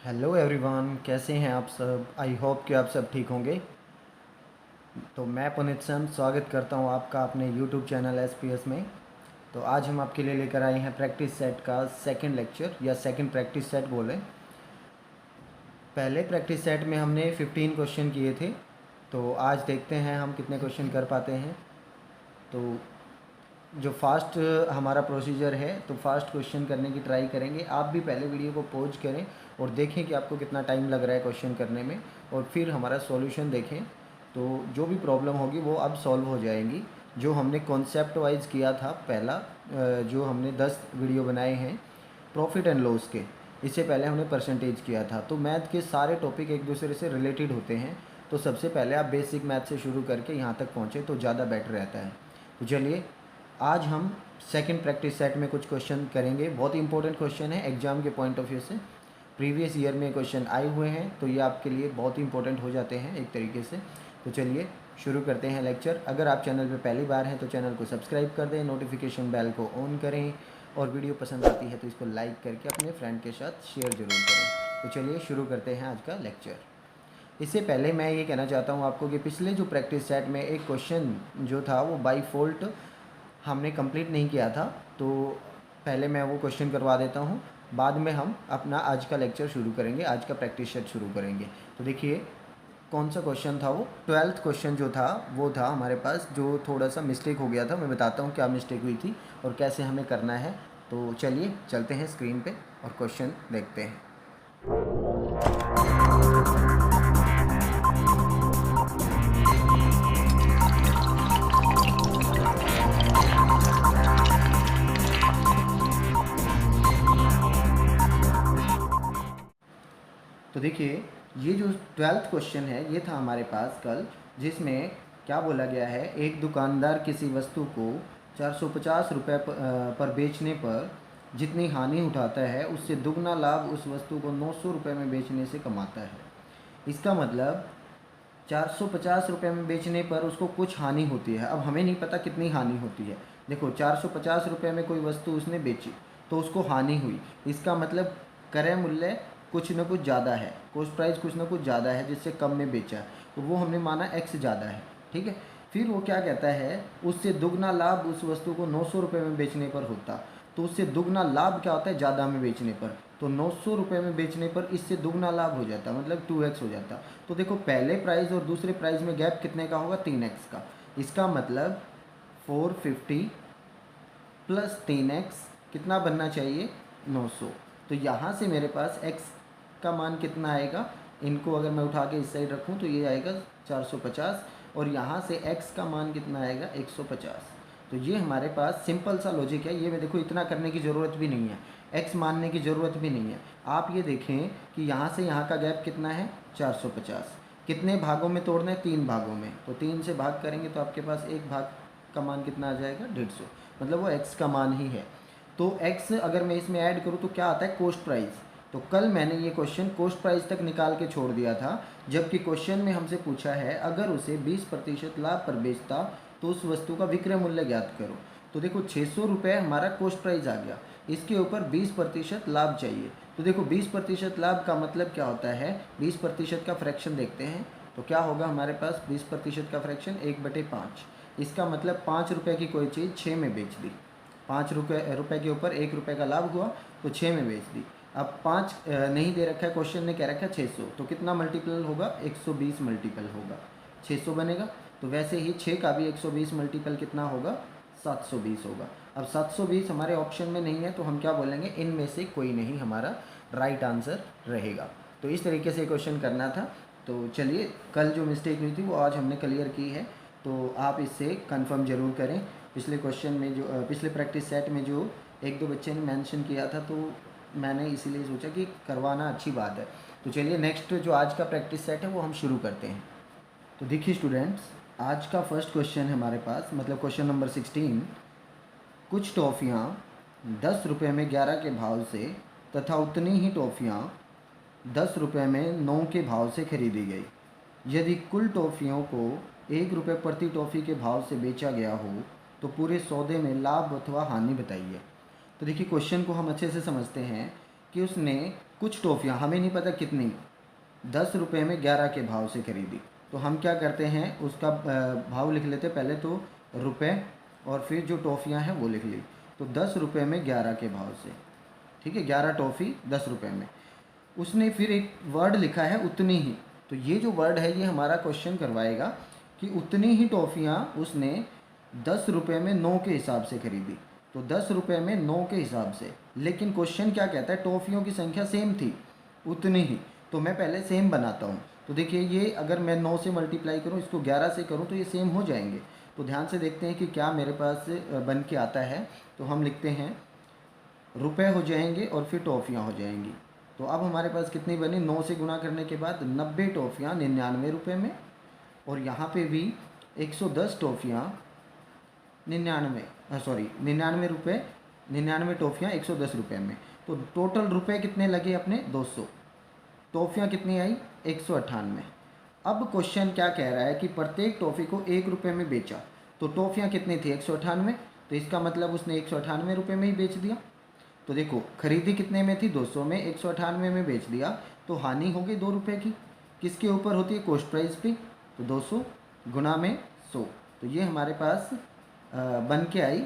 Hello everyone, कैसे हैं आप सब। आई होप कि आप सब ठीक होंगे। तो मैं पुनीत चंद स्वागत करता हूं आपका अपने यूट्यूब चैनल एसपीएस में। तो आज हम आपके लिए लेकर आए हैं प्रैक्टिस सेट का सेकंड लेक्चर या सेकंड प्रैक्टिस सेट बोलें। पहले प्रैक्टिस सेट में हमने 15 क्वेश्चन किए थे। तो आज देखते हैं हम कितने क्वेश्चन कर पाते हैं। तो जो फास्ट हमारा प्रोसीजर है, तो फास्ट क्वेश्चन करने की ट्राई करेंगे। आप भी पहले वीडियो को पॉज करें और देखें कि आपको कितना टाइम लग रहा है क्वेश्चन करने में, और फिर हमारा सॉल्यूशन देखें। तो जो भी प्रॉब्लम होगी वो अब सॉल्व हो जाएंगी। जो हमने कॉन्सेप्ट वाइज किया था पहला, जो हमने 10 वीडियो बनाए हैं प्रॉफिट एंड लॉस के, इससे पहले हमने परसेंटेज किया था। तो मैथ के सारे टॉपिक एक दूसरे से रिलेटेड होते हैं। तो सबसे पहले आप बेसिक मैथ से शुरू करके यहाँ तक पहुँचे तो ज़्यादा बेटर रहता है। तो चलिए, आज हम सेकंड प्रैक्टिस सेट में कुछ क्वेश्चन करेंगे। बहुत ही इंपॉर्टेंट क्वेश्चन है एग्जाम के पॉइंट ऑफ व्यू से। प्रीवियस ईयर में क्वेश्चन आए हुए हैं, तो ये आपके लिए बहुत ही इंपॉर्टेंट हो जाते हैं एक तरीके से। तो चलिए शुरू करते हैं लेक्चर। अगर आप चैनल पर पहली बार हैं तो चैनल को सब्सक्राइब कर दें, नोटिफिकेशन बेल को ऑन करें, और वीडियो पसंद आती है तो इसको लाइक करके अपने फ्रेंड के साथ शेयर ज़रूर करें। तो चलिए शुरू करते हैं आज का लेक्चर। इससे पहले मैं ये कहना चाहता हूँ आपको कि पिछले जो प्रैक्टिस सेट में एक क्वेश्चन जो था वो बाई फॉल्ट हमने कंप्लीट नहीं किया था। तो पहले मैं वो क्वेश्चन करवा देता हूँ, बाद में हम अपना आज का लेक्चर शुरू करेंगे, आज का प्रैक्टिस सेट शुरू करेंगे। तो देखिए कौन सा क्वेश्चन था वो। 12th क्वेश्चन जो था वो था हमारे पास, जो थोड़ा सा मिस्टेक हो गया था। मैं बताता हूँ क्या मिस्टेक हुई थी और कैसे हमें करना है। तो चलिए चलते हैं स्क्रीन पे और क्वेश्चन देखते हैं। तो देखिए ये जो 12th क्वेश्चन है ये था हमारे पास कल, जिसमें क्या बोला गया है, एक दुकानदार किसी वस्तु को 450 रुपये पर बेचने पर जितनी हानि उठाता है उससे दुगना लाभ उस वस्तु को 900 रुपये में बेचने से कमाता है। इसका मतलब 450 रुपये में बेचने पर उसको कुछ हानि होती है। अब हमें नहीं पता कितनी हानि होती है। देखो 450 रुपये में कोई वस्तु उसने बेची तो उसको हानि हुई। इसका मतलब क्रय मूल्य कुछ न कुछ ज़्यादा है, कॉस्ट प्राइस कुछ न कुछ ज़्यादा है, जिससे कम में बेचा है, तो वो हमने माना एक्स ज़्यादा है। ठीक है। फिर वो क्या कहता है, उससे दुगना लाभ उस वस्तु को 900 रुपये में बेचने पर होता। तो उससे दुगना लाभ क्या होता है, ज़्यादा में बेचने पर। तो 900 रुपये में बेचने पर इससे दुगना लाभ हो जाता, मतलब 2x हो जाता। तो देखो पहले प्राइस और दूसरे प्राइस में गैप कितने का होगा, 3x का। इसका मतलब 450 प्लस 3x कितना बनना चाहिए, 900। तो यहाँ से मेरे पास x का मान कितना आएगा, इनको अगर मैं उठा के इस साइड रखूँ तो ये आएगा 450, और यहाँ से x का मान कितना आएगा, 150। तो ये हमारे पास सिंपल सा लॉजिक है। ये मैं देखो इतना करने की ज़रूरत भी नहीं है, x मानने की ज़रूरत भी नहीं है। आप ये देखें कि यहाँ से यहाँ का गैप कितना है, 450। कितने भागों में तोड़ना है, 3 भागों में। तो 3 से भाग करेंगे तो आपके पास एक भाग का मान कितना आ जाएगा, 150। मतलब वो x का मान ही है। तो x अगर मैं इसमें ऐड करूँ तो क्या आता है, कॉस्ट प्राइस। तो कल मैंने ये क्वेश्चन कॉस्ट प्राइस तक निकाल के छोड़ दिया था, जबकि क्वेश्चन में हमसे पूछा है अगर उसे 20% लाभ पर बेचता तो उस वस्तु का विक्रय मूल्य ज्ञात करो। तो देखो 600 रुपये हमारा कॉस्ट प्राइस आ गया, इसके ऊपर 20% लाभ चाहिए। तो देखो 20% लाभ का मतलब क्या होता है, 20% का फ्रैक्शन देखते हैं। तो क्या होगा हमारे पास, 20% का फ्रैक्शन 1/5। इसका मतलब 5 रुपये की कोई चीज़ 6 में बेच दी, 5 रुपये के ऊपर 1 रुपये का लाभ हुआ तो 6 में बेच दी। अब 5 नहीं दे रखा है, क्वेश्चन ने कह रखा है 600, तो कितना मल्टीपल होगा, 120 मल्टीपल होगा, 600 बनेगा। तो वैसे ही 6 का भी 120 मल्टीपल कितना होगा, 720 होगा। अब 720 हमारे ऑप्शन में नहीं है, तो हम क्या बोलेंगे, इनमें से कोई नहीं हमारा राइट आंसर रहेगा। तो इस तरीके से क्वेश्चन करना था। तो चलिए, कल जो मिस्टेक हुई थी वो आज हमने क्लियर की है, तो आप इससे कंफर्म ज़रूर करें। पिछले क्वेश्चन में जो पिछले प्रैक्टिस सेट में जो 1-2 बच्चे ने मेंशन किया था, तो मैंने इसीलिए सोचा कि करवाना अच्छी बात है। तो चलिए नेक्स्ट जो आज का प्रैक्टिस सेट है वो हम शुरू करते हैं। तो देखिए स्टूडेंट्स, आज का फर्स्ट क्वेश्चन है हमारे पास, मतलब क्वेश्चन नंबर 16। कुछ टॉफ़ियाँ 10 रुपये में 11 के भाव से तथा उतनी ही टॉफ़ियाँ 10 रुपये में 9 के भाव से खरीदी गई। यदि कुल टॉफ़ियों को 1 रुपये प्रति टॉफ़ी के भाव से बेचा गया हो तो पूरे सौदे में लाभ अथवा हानि बताइए। तो देखिए क्वेश्चन को हम अच्छे से समझते हैं कि उसने कुछ टॉफ़ियाँ हमें नहीं पता कितनी 10 रुपये में 11 के भाव से खरीदी। तो हम क्या करते हैं, उसका भाव लिख लेते हैं, पहले तो रुपए और फिर जो टॉफ़ियाँ हैं वो लिख ली। तो 10 रुपये में 11 के भाव से, ठीक है, 11 टॉफ़ी 10 रुपये में। उसने फिर एक वर्ड लिखा है उतनी ही। तो ये जो वर्ड है ये हमारा क्वेश्चन करवाएगा कि उतनी ही टॉफ़ियाँ उसने 10 रुपये में 9 के हिसाब से खरीदी। तो 10 रुपये में 9 के हिसाब से, लेकिन क्वेश्चन क्या कहता है, टॉफ़ियों की संख्या सेम थी, उतनी ही। तो मैं पहले सेम बनाता हूँ। तो देखिए ये अगर मैं 9 से मल्टीप्लाई करूँ, इसको 11 से करूँ, तो ये सेम हो जाएंगे। तो ध्यान से देखते हैं कि क्या मेरे पास बन के आता है। तो हम लिखते हैं रुपए हो जाएंगे और फिर टॉफ़ियाँ हो जाएंगी। तो अब हमारे पास कितनी बनी, 9 से गुना करने के बाद 90 टॉफ़ियाँ 99 रुपये में, और यहाँ पे भी 110 टॉफ़ियाँ 99 रुपये, 99 टॉफ़ियाँ 110 रुपये में। तो टोटल रुपए कितने लगे अपने, 200। टॉफ़ियाँ कितनी आई, 198। अब क्वेश्चन क्या कह रहा है कि प्रत्येक टॉफ़ी को 1 रुपये में बेचा। तो टॉफ़ियाँ कितनी थी, 198। तो इसका मतलब उसने 198 रुपये में ही बेच दिया। तो देखो खरीदी कितने में थी, 200 में, 198 में बेच दिया, तो हानि हो गई 2 रुपये की। किसके ऊपर होती है, कॉस्ट प्राइस पे। तो 200 गुना में 100, तो ये हमारे पास बन के आई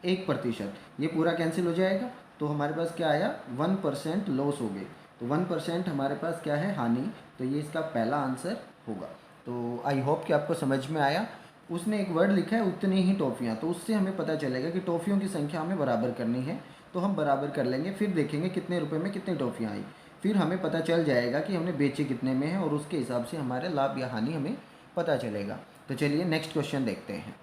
1%। ये पूरा कैंसिल हो जाएगा। तो हमारे पास क्या आया, 1% लॉस हो गए। तो 1% हमारे पास क्या है, हानि। तो ये इसका पहला आंसर होगा। तो आई होप कि आपको समझ में आया। उसने एक वर्ड लिखा है उतनी ही टॉफ़ियाँ, तो उससे हमें पता चलेगा कि टॉफ़ियों की संख्या हमें बराबर करनी है। तो हम बराबर कर लेंगे, फिर देखेंगे कितने रुपए में कितनी टॉफ़ियाँ आई, फिर हमें पता चल जाएगा कि हमने बेचे कितने में है, और उसके हिसाब से हमारे लाभ या हानि हमें पता चलेगा। तो चलिए नेक्स्ट क्वेश्चन देखते हैं।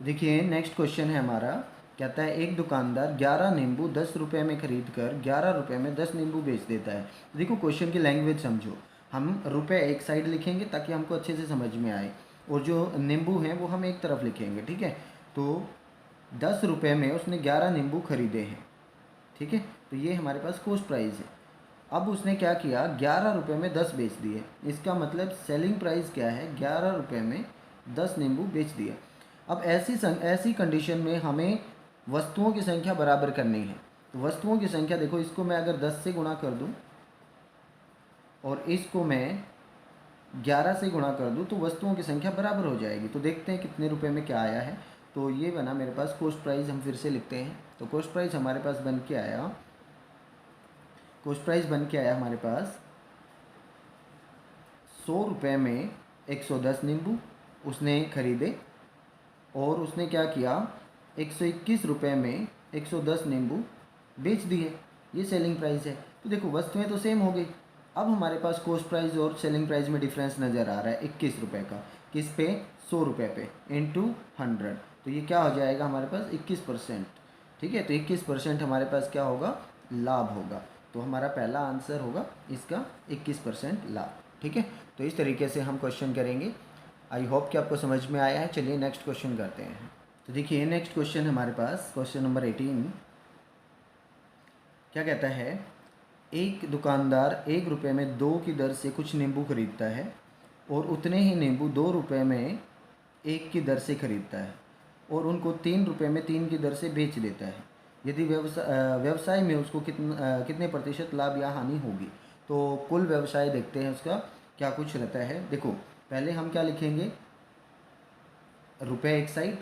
देखिए नेक्स्ट क्वेश्चन है हमारा, कहता है एक दुकानदार 11 नींबू 10 रुपये में खरीद कर 11 रुपये में 10 नींबू बेच देता है। देखो क्वेश्चन की लैंग्वेज समझो, हम रुपए एक साइड लिखेंगे ताकि हमको अच्छे से समझ में आए, और जो नींबू हैं वो हम एक तरफ लिखेंगे, ठीक है। तो 10 रुपये में उसने 11 नींबू खरीदे हैं, ठीक है। तो ये हमारे पास कॉस्ट प्राइस है। अब उसने क्या किया, 11 रुपये में 10 बेच दिए। इसका मतलब सेलिंग प्राइस क्या है, 11 रुपये में 10 नींबू बेच दिए। अब ऐसी कंडीशन में हमें वस्तुओं की संख्या बराबर करनी है। तो वस्तुओं की संख्या देखो, इसको मैं अगर 10 से गुणा कर दूं और इसको मैं 11 से गुणा कर दूं, तो वस्तुओं की संख्या बराबर हो जाएगी। तो देखते हैं कितने रुपए में क्या आया है। तो ये बना मेरे पास कॉस्ट प्राइस, हम फिर से लिखते हैं। तो कॉस्ट प्राइस हमारे पास बन के आया, कॉस्ट प्राइस बन के आया हमारे पास 100 रुपये में 110 नींबू उसने खरीदे, और उसने क्या किया, 121 रुपये में 110 नींबू बेच दिए। ये सेलिंग प्राइस है। तो देखो वस्तुएं तो सेम हो गई। अब हमारे पास कॉस्ट प्राइस और सेलिंग प्राइस में डिफरेंस नज़र आ रहा है 21 रुपये का। किस पे, 100 रुपये पे इंटू 100। तो ये क्या हो जाएगा हमारे पास, 21%, ठीक है। तो 21% हमारे पास क्या होगा, लाभ होगा। तो हमारा पहला आंसर होगा इसका 21% लाभ, ठीक है। तो इस तरीके से हम क्वेश्चन करेंगे। आई होप कि आपको समझ में आया है। चलिए नेक्स्ट क्वेश्चन करते हैं। तो देखिए नेक्स्ट क्वेश्चन हमारे पास क्वेश्चन नंबर 18 क्या कहता है, एक दुकानदार 1 रुपये में 2 की दर से कुछ नींबू खरीदता है, और उतने ही नींबू 2 रुपये में 1 की दर से खरीदता है, और उनको 3 रुपये में 3 की दर से बेच देता है। यदि व्यवसाय में उसको कितने प्रतिशत लाभ या हानि होगी। तो कुल व्यवसाय देखते हैं उसका क्या कुछ रहता है। देखो पहले हम क्या लिखेंगे, रुपए एक साइड,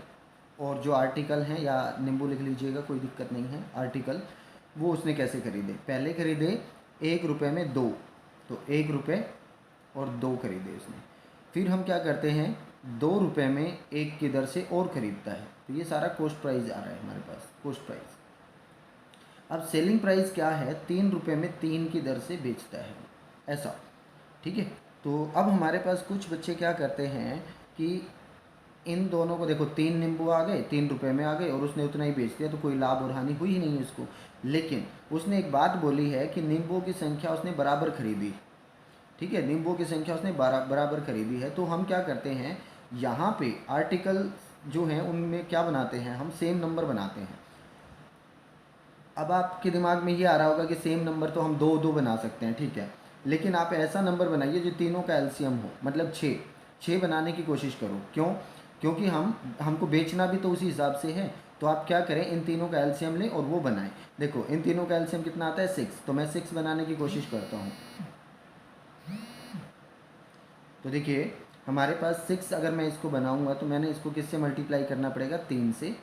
और जो आर्टिकल हैं या नींबू लिख लीजिएगा, कोई दिक्कत नहीं है। आर्टिकल वो उसने कैसे खरीदे, पहले खरीदे 1 रुपये में 2, तो 1 रुपये और 2 खरीदे उसने। फिर हम क्या करते हैं, 2 रुपये में 1 की दर से और ख़रीदता है। तो ये सारा कॉस्ट प्राइस आ रहा है हमारे पास, कॉस्ट प्राइस। अब सेलिंग प्राइस क्या है, 3 रुपये में 3 की दर से बेचता है, ऐसा, ठीक है। तो अब हमारे पास कुछ बच्चे क्या करते हैं कि इन दोनों को देखो, 3 नींबू आ गए, 3 रुपये में आ गए, और उसने उतना ही बेच दिया, तो कोई लाभ और हानि हुई ही नहीं उसको। लेकिन उसने एक बात बोली है कि नींबू की संख्या उसने बराबर खरीदी, ठीक है, नींबू की संख्या उसने बराबर खरीदी है। तो हम क्या करते हैं, यहाँ पे आर्टिकल जो हैं उनमें क्या बनाते हैं, हम सेम नंबर बनाते हैं। अब आपके दिमाग में ये आ रहा होगा कि सेम नंबर तो हम 2 2 बना सकते हैं, ठीक है, लेकिन आप ऐसा नंबर बनाइए जो तीनों का एलसीएम हो, मतलब 6 बनाने की कोशिश करो। क्यों, क्योंकि हमको बेचना भी तो उसी हिसाब से है, तो आप क्या करें, इन तीनों का एलसीएम लें और वो बनाएं। देखो इन तीनों का एलसीएम कितना आता है 6, तो मैं 6 बनाने की कोशिश करता हूँ। तो देखिए हमारे पास 6 अगर मैं इसको बनाऊंगा तो मैंने इसको किससे मल्टीप्लाई करना पड़ेगा 3 से,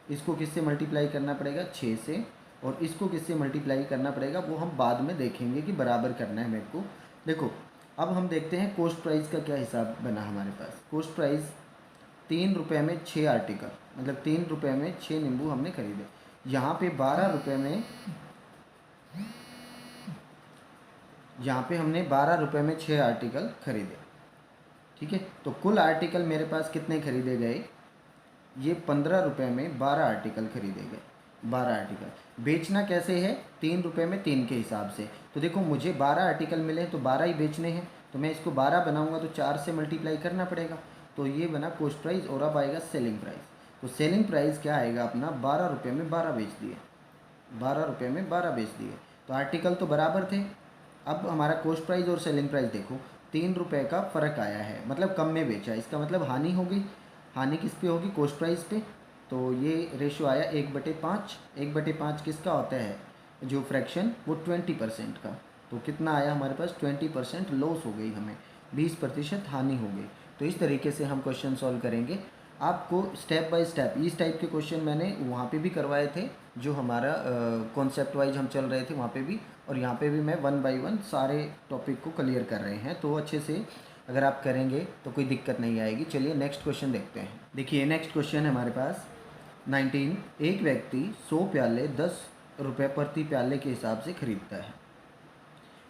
इसको किससे मल्टीप्लाई करना पड़ेगा 6 से, और इसको किससे मल्टीप्लाई करना पड़ेगा वो हम बाद में देखेंगे कि बराबर करना है मेरे को। देखो अब हम देखते हैं कॉस्ट प्राइस का क्या हिसाब बना हमारे पास। कॉस्ट प्राइस 3 रुपये में 6 आर्टिकल, मतलब 3 रुपये में 6 नींबू हमने खरीदे। यहाँ पे 12 रुपये में, यहाँ पे हमने 12 रुपये में 6 आर्टिकल खरीदे। ठीक है, तो कुल आर्टिकल मेरे पास कितने खरीदे गए, ये 15 रुपये में 12 आर्टिकल खरीदे गए। 12 आर्टिकल बेचना कैसे है, 3 रुपये में 3 के हिसाब से। तो देखो मुझे 12 आर्टिकल मिले तो 12 ही बेचने हैं, तो मैं इसको 12 बनाऊंगा तो 4 से मल्टीप्लाई करना पड़ेगा। तो ये बना कॉस्ट प्राइस। और अब आएगा सेलिंग प्राइस। तो सेलिंग प्राइस क्या आएगा अपना, 12 रुपये में 12 बेच दिए, 12 रुपये में 12 बेच दिए। तो आर्टिकल तो बराबर थे। अब हमारा कॉस्ट प्राइस और सेलिंग प्राइस देखो, 3 रुपये का फ़र्क आया है, मतलब कम में बेचा, इसका मतलब हानि हो गई। हानि किस पे होगी, कॉस्ट प्राइस पे। तो ये रेशो आया 1/5। 1/5 किसका होता है, जो फ्रैक्शन, वो 20% का। तो कितना आया हमारे पास, 20% लॉस हो गई हमें, 20% हानि हो गई। तो इस तरीके से हम क्वेश्चन सॉल्व करेंगे। आपको स्टेप बाय स्टेप इस टाइप के क्वेश्चन मैंने वहाँ पे भी करवाए थे, जो हमारा कॉन्सेप्ट वाइज हम चल रहे थे वहाँ पे भी, और यहाँ पे भी मैं 1 बाय 1 सारे टॉपिक को क्लियर कर रहे हैं। तो अच्छे से अगर आप करेंगे तो कोई दिक्कत नहीं आएगी। चलिए नेक्स्ट क्वेश्चन देखते हैं। देखिए नेक्स्ट क्वेश्चन है हमारे पास 19। एक व्यक्ति 100 प्याले 10 रुपये प्रति प्याले के हिसाब से खरीदता है।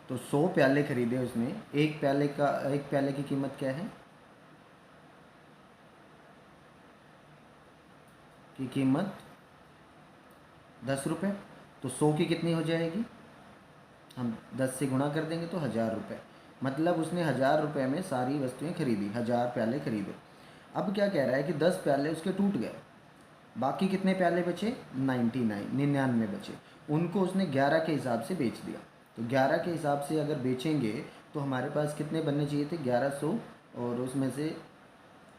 तो 100 प्याले खरीदे उसने, एक प्याले की कीमत क्या है, की कीमत 10 रुपये। तो 100 की कितनी हो जाएगी, हम 10 से गुणा कर देंगे तो 1000 रुपये। मतलब उसने 1000 रुपये में सारी वस्तुएं खरीदी, 1000 प्याले खरीदे। अब क्या कह रहा है कि 10 प्याले उसके टूट गए, बाकी कितने प्याले बचे, 99 बचे। उनको उसने 11 के हिसाब से बेच दिया। तो 11 के हिसाब से अगर बेचेंगे तो हमारे पास कितने बनने चाहिए थे, 1100, और उसमें से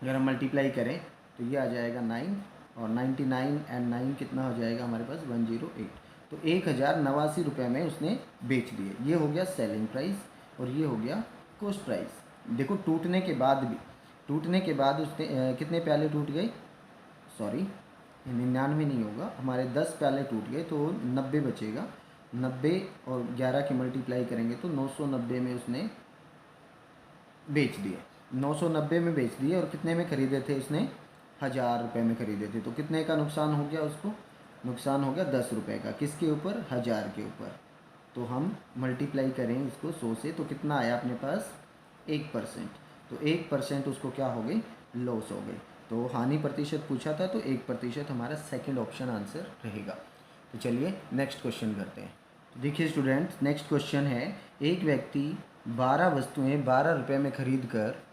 अगर हम मल्टीप्लाई करें तो ये आ जाएगा 9, और 99 एंड 9 कितना हो जाएगा हमारे पास, 108। तो 1089 रुपये में उसने बेच दिए। ये हो गया सेलिंग प्राइस और ये हो गया कॉस्ट प्राइस। देखो टूटने के बाद भी, टूटने के बाद उसने कितने प्याले टूट गए, सॉरी 99 नहीं होगा, हमारे 10 प्याले टूट गए तो 90 बचेगा। 90 और 11 की मल्टीप्लाई करेंगे तो 990 में उसने बेच दिए। 990 में बेच दिए, और कितने में ख़रीदे थे उसने, 1000 रुपये में ख़रीदे थे। तो कितने का नुकसान हो गया उसको, नुकसान हो गया 10 रुपये का, किसके ऊपर, 1000 के ऊपर। तो हम मल्टीप्लाई करें इसको 100 से तो कितना आया अपने पास, 1%। तो 1% उसको क्या हो गई, लॉस हो गई। तो हानि प्रतिशत पूछा था तो 1% हमारा सेकंड ऑप्शन आंसर रहेगा। तो चलिए नेक्स्ट क्वेश्चन करते हैं। तो देखिए स्टूडेंट्स नेक्स्ट क्वेश्चन है, एक व्यक्ति 12 वस्तुएं 12 रुपये में खरीद कर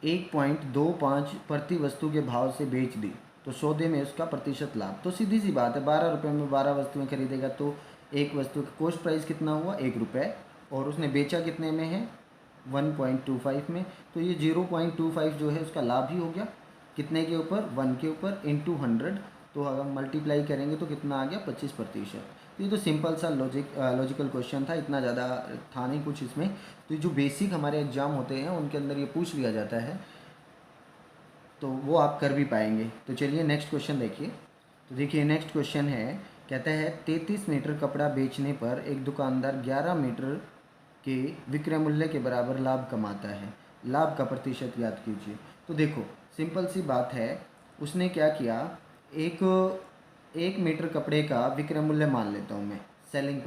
1.25 प्रति वस्तु के भाव से बेच दी, तो सौदे में उसका प्रतिशत लाभ। तो सीधी सी बात है, 12 रुपये में 12 वस्तुएं खरीदेगा तो एक वस्तु का कॉस्ट प्राइस कितना हुआ, 1 रुपये, और उसने बेचा कितने में है, 1.25 में। तो ये 0.25 जो है उसका लाभ ही हो गया, कितने के ऊपर, 1 के ऊपर, इंटू 100। तो अगर मल्टीप्लाई करेंगे तो कितना आ गया, 25%। तो ये तो सिंपल सा लॉजिकल क्वेश्चन था, इतना ज़्यादा था नहीं कुछ इसमें। तो जो बेसिक हमारे एग्ज़ाम होते हैं उनके अंदर ये पूछ लिया जाता है, तो वो आप कर भी पाएंगे। तो चलिए नेक्स्ट क्वेश्चन देखिए। तो देखिए नेक्स्ट क्वेश्चन है, कहता है 33 मीटर कपड़ा बेचने पर एक दुकानदार 11 मीटर के विक्रय मूल्य के बराबर लाभ कमाता है, लाभ का प्रतिशत याद कीजिए। तो देखो सिंपल सी बात है, उसने क्या किया, एक मीटर कपड़े का विक्रय मूल्य मान लेता हूँ मैं, सेलिंग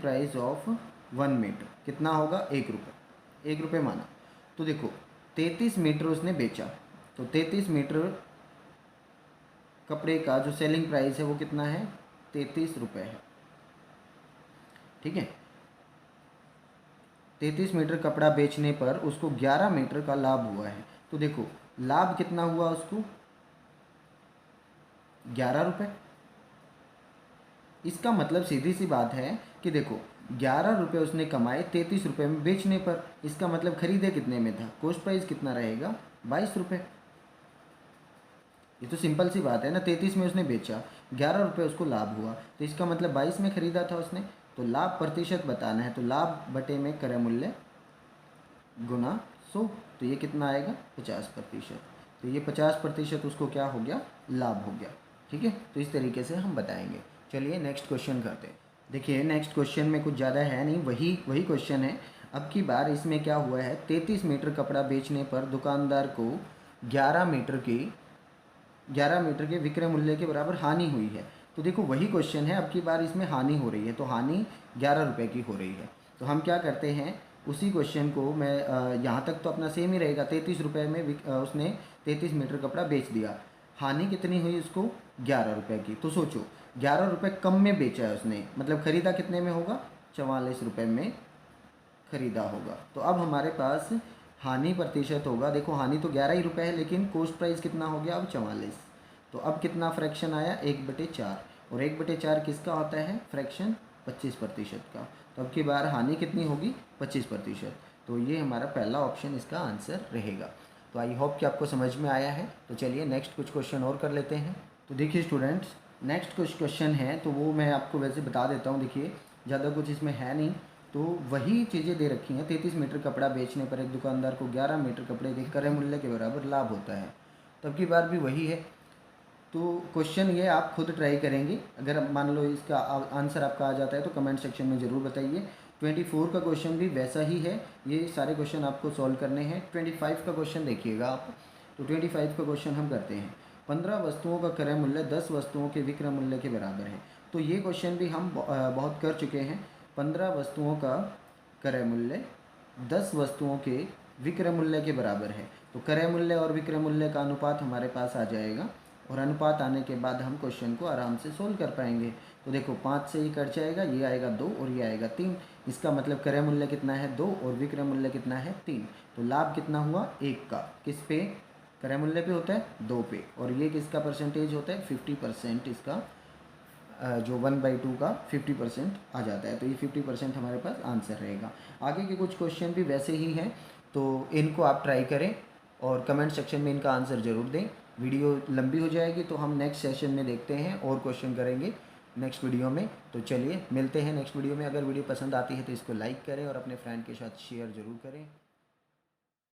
प्राइस ऑफ 1 मीटर कितना होगा, 1 रुपये, 1 रुपये माना। तो देखो 33 मीटर उसने बेचा, तो 33 मीटर कपड़े का जो सेलिंग प्राइस है वो कितना है, 33 रुपये है। ठीक है, 33 मीटर कपड़ा बेचने पर उसको 11 मीटर का लाभ हुआ है। तो देखो लाभ कितना हुआ उसको, 11 रुपये। इसका मतलब सीधी सी बात है कि देखो 11 रुपये उसने कमाए 33 रुपये में बेचने पर, इसका मतलब खरीदे कितने में था, कॉस्ट प्राइस कितना रहेगा, 22 रुपये। ये तो सिंपल सी बात है ना, 33 में उसने बेचा, 11 रुपये उसको लाभ हुआ, तो इसका मतलब 22 में ख़रीदा था उसने। तो लाभ प्रतिशत बताना है, तो लाभ बटे में क्रय मूल्य गुना 100, तो ये कितना आएगा 50%। तो ये 50% उसको क्या हो गया, लाभ हो गया। ठीक है, तो इस तरीके से हम बताएंगे। चलिए नेक्स्ट क्वेश्चन करते हैं। देखिए नेक्स्ट क्वेश्चन में कुछ ज़्यादा है नहीं, वही क्वेश्चन है। अब की बार इसमें क्या हुआ है, 33 मीटर कपड़ा बेचने पर दुकानदार को 11 मीटर के विक्रय मूल्य के बराबर हानि हुई है। तो देखो वही क्वेश्चन है, अब की बार इसमें हानि हो रही है, तो हानि 11 रुपये की हो रही है। तो हम क्या करते हैं, उसी क्वेश्चन को मैं यहाँ तक तो अपना सेम ही रहेगा, 33 रुपये में उसने 33 मीटर कपड़ा बेच दिया, हानि कितनी हुई उसको 11 रुपये की। तो सोचो 11 रुपये कम में बेचा है उसने, मतलब ख़रीदा कितने में होगा, 44 रुपये में ख़रीदा होगा। तो अब हमारे पास हानि प्रतिशत होगा, देखो हानि तो 11 ही रुपये है, लेकिन कॉस्ट प्राइस कितना हो गया अब 44। तो अब कितना फ्रैक्शन आया, 1/4, और 1/4 किसका होता है फ्रैक्शन, 25% का। तो अब की बार हानि कितनी होगी 25%। तो ये हमारा पहला ऑप्शन इसका आंसर रहेगा। तो आई होप कि आपको समझ में आया है। तो चलिए नेक्स्ट कुछ क्वेश्चन और कर लेते हैं। तो देखिए स्टूडेंट्स, नेक्स्ट कुछ क्वेश्चन है तो वो मैं आपको वैसे बता देता हूँ। देखिए ज़्यादा कुछ इसमें है नहीं, तो वही चीज़ें दे रखी हैं। 33 मीटर कपड़ा बेचने पर एक दुकानदार को 11 मीटर कपड़े के क्रय मूल्य के बराबर लाभ होता है। तब की बार भी वही है। तो क्वेश्चन ये आप खुद ट्राई करेंगे, अगर मान लो इसका आंसर आपका आ जाता है तो कमेंट सेक्शन में ज़रूर बताइए। 24 का क्वेश्चन भी वैसा ही है, ये सारे क्वेश्चन आपको सॉल्व करने हैं। 25 का क्वेश्चन देखिएगा आप। तो 25 का क्वेश्चन हम करते हैं, 15 वस्तुओं का क्रय मूल्य 10 वस्तुओं के विक्रय मूल्य के बराबर है। तो ये क्वेश्चन भी हम बहुत कर चुके हैं। 15 वस्तुओं का क्रय मूल्य 10 वस्तुओं के विक्रय मूल्य के बराबर है। तो क्रय मूल्य और विक्रय मूल्य का अनुपात हमारे पास आ जाएगा, और अनुपात आने के बाद हम क्वेश्चन को आराम से सोल्व कर पाएंगे। तो देखो 5 से ही कट जाएगा, ये आएगा 2 और ये आएगा 3। इसका मतलब क्रय मूल्य कितना है 2 और विक्रय मूल्य कितना है 3। तो लाभ कितना हुआ 1 का, किस पे, क्रय मूल्य पे होता है 2 पे, और ये किसका परसेंटेज होता है 50%। इसका जो 1/2 का 50% आ जाता है। तो ये 50% हमारे पास आंसर रहेगा। आगे के कुछ क्वेश्चन भी वैसे ही हैं, तो इनको आप ट्राई करें और कमेंट सेक्शन में इनका आंसर ज़रूर दें। वीडियो लंबी हो जाएगी तो हम नेक्स्ट सेशन में देखते हैं और क्वेश्चन करेंगे नेक्स्ट वीडियो में। तो चलिए मिलते हैं नेक्स्ट वीडियो में। अगर वीडियो पसंद आती है तो इसको लाइक करें और अपने फ्रेंड के साथ शेयर ज़रूर करें।